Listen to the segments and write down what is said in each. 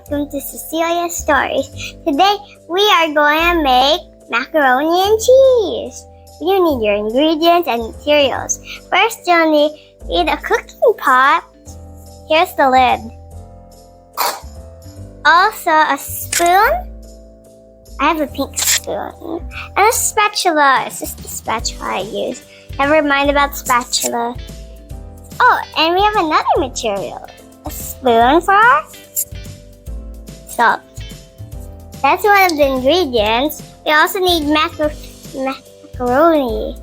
welcome to Cecilia's Stories. Today we are going to make macaroni and cheese. You need your ingredients and materials. First you'll need a cooking pot. Here's the lid. Also a spoon. I have a pink spoon. And a spatula. It's just the spatula I use. Never mind about spatula. Oh, and we have another material. A spoon for our salt. That's one of the ingredients. We also need macaroni.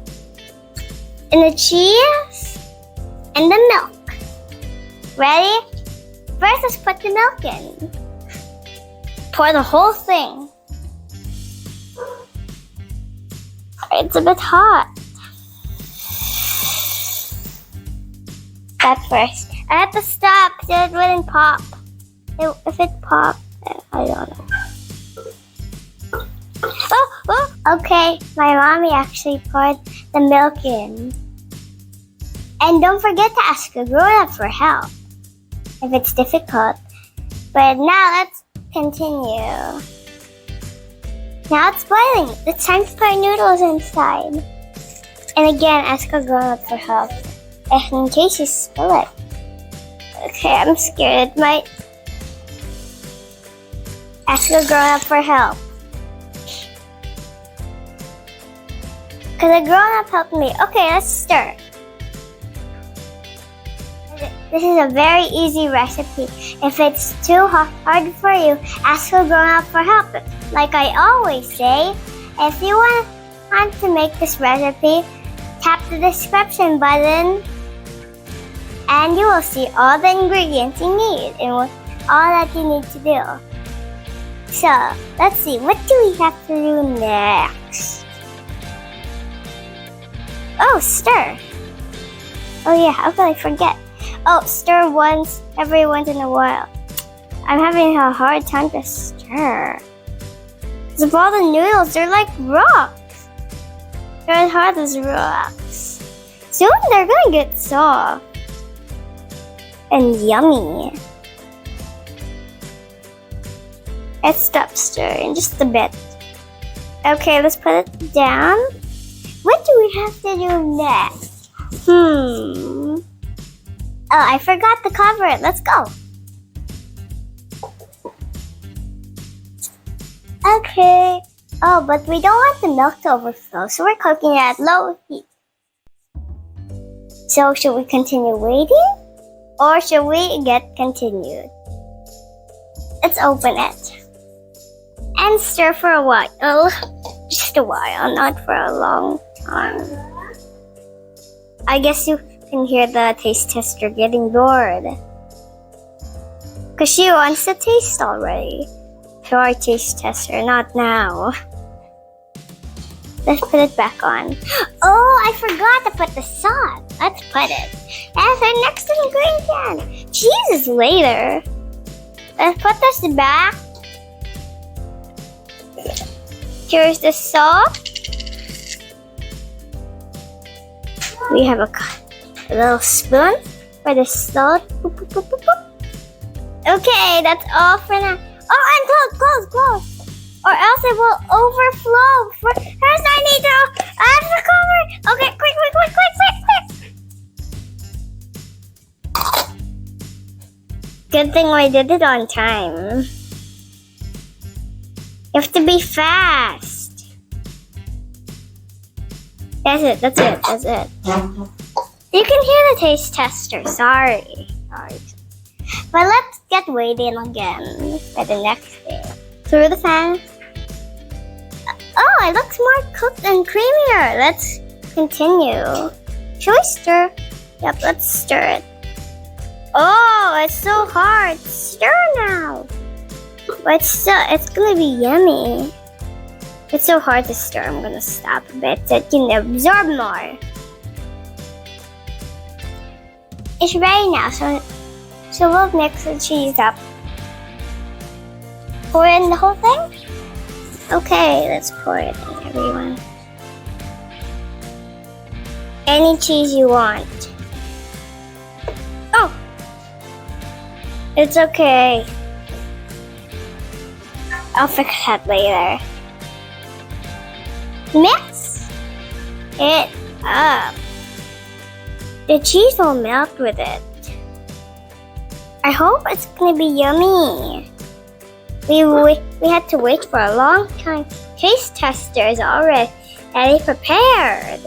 And the cheese. And the milk. Ready? First, let's put the milk in. Pour the whole thing. It's a bit hot. That first. I have to stop so it wouldn't pop. If it popped, I don't know. Oh, okay. My mommy actually poured the milk in. And don't forget to ask a grown-up for help if it's difficult. But now let's continue. Now it's boiling. It's time to put noodles inside. And again, ask a grown-up for help in case you spill it. Okay, I'm scared. It might. Ask a grown-up for help. Because a grown-up helped me. Okay, let's stir. This is a very easy recipe. If it's too hard for you, ask a grown-up for help. Like I always say, if you want to make this recipe, tap the description button and you will see all the ingredients you need and all that you need to do. So, let's see, what do we have to do next? Oh, stir. Oh yeah, how could I forget? Oh, stir every once in a while. I'm having a hard time to stir. Because of all the noodles, they're like rocks. They're as hard as rocks. Soon they're gonna get soft. And yummy. Let's stop stirring just a bit. Okay, let's put it down. What do we have to do next? Oh, I forgot to cover it. Let's go. Okay. Oh, but we don't want the milk to overflow, so we're cooking it at low heat. So should we continue waiting? Or should we get continued? Let's open it. And stir for a while. Just a while, not for a long time. I guess you can hear the taste tester getting bored. Because she wants to taste already. To our taste tester, not now. Let's put it back on. Oh, I forgot to put the sauce. Let's put it. That's our next ingredient. Cheese is later. Let's put this back. Here's the salt. We have a little spoon for the salt. Okay, that's all for now. Oh, and close. Or else it will overflow. First I need to add the cover. Okay, quick. Good thing we did it on time. You have to be fast. That's it. You can hear the taste tester. Sorry. But let's get waiting again for the next thing. Through the fan. Oh, it looks more cooked and creamier. Let's continue. Should we stir? Yep, let's stir it. Oh, it's so hard. Stir now. But it's gonna be yummy. It's so hard to stir. I'm gonna stop a bit so it can absorb more. It's ready now, so we'll mix the cheese up. Pour in the whole thing? Okay, let's pour it in, everyone. Any cheese you want. Oh! It's okay. I'll fix that later. Mix it up. The cheese will melt with it. I hope it's gonna be yummy. We had to wait for a long time. Taste tester is already prepared.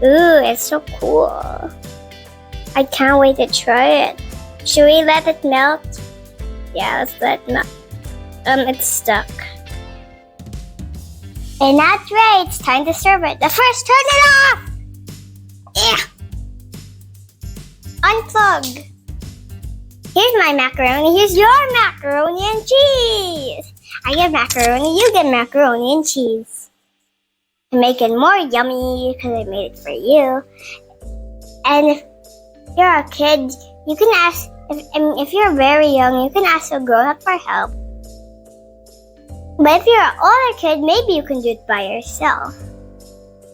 Ooh, it's so cool. I can't wait to try it. Should we let it melt? Yeah, let's let it melt. It's stuck. And that's right, it's time to serve it. But first, turn it off! Yeah. Unplug. Here's my macaroni, here's your macaroni and cheese. I get macaroni, you get macaroni and cheese. To make it more yummy, because I made it for you. And if you're a kid, you can ask, if you're very young, you can ask a grown-up for help. But if you're an older kid, maybe you can do it by yourself.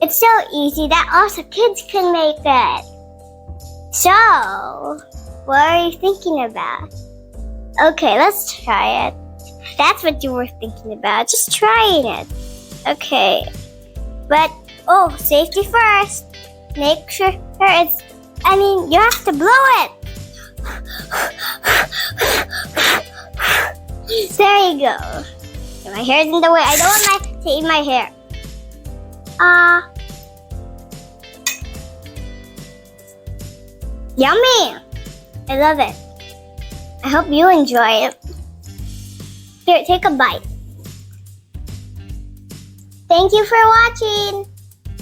It's so easy that also kids can make it. So, what are you thinking about? Okay, let's try it. That's what you were thinking about, just trying it. Okay, but, safety first. Make sure you have to blow it. There you go. My hair's in the way. I don't want to eat my hair. Yummy! I love it. I hope you enjoy it. Here, take a bite. Thank you for watching.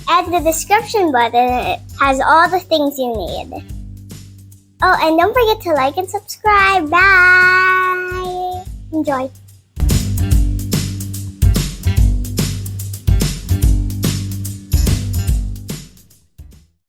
And the description button has all the things you need. Oh, and don't forget to like and subscribe. Bye! Enjoy.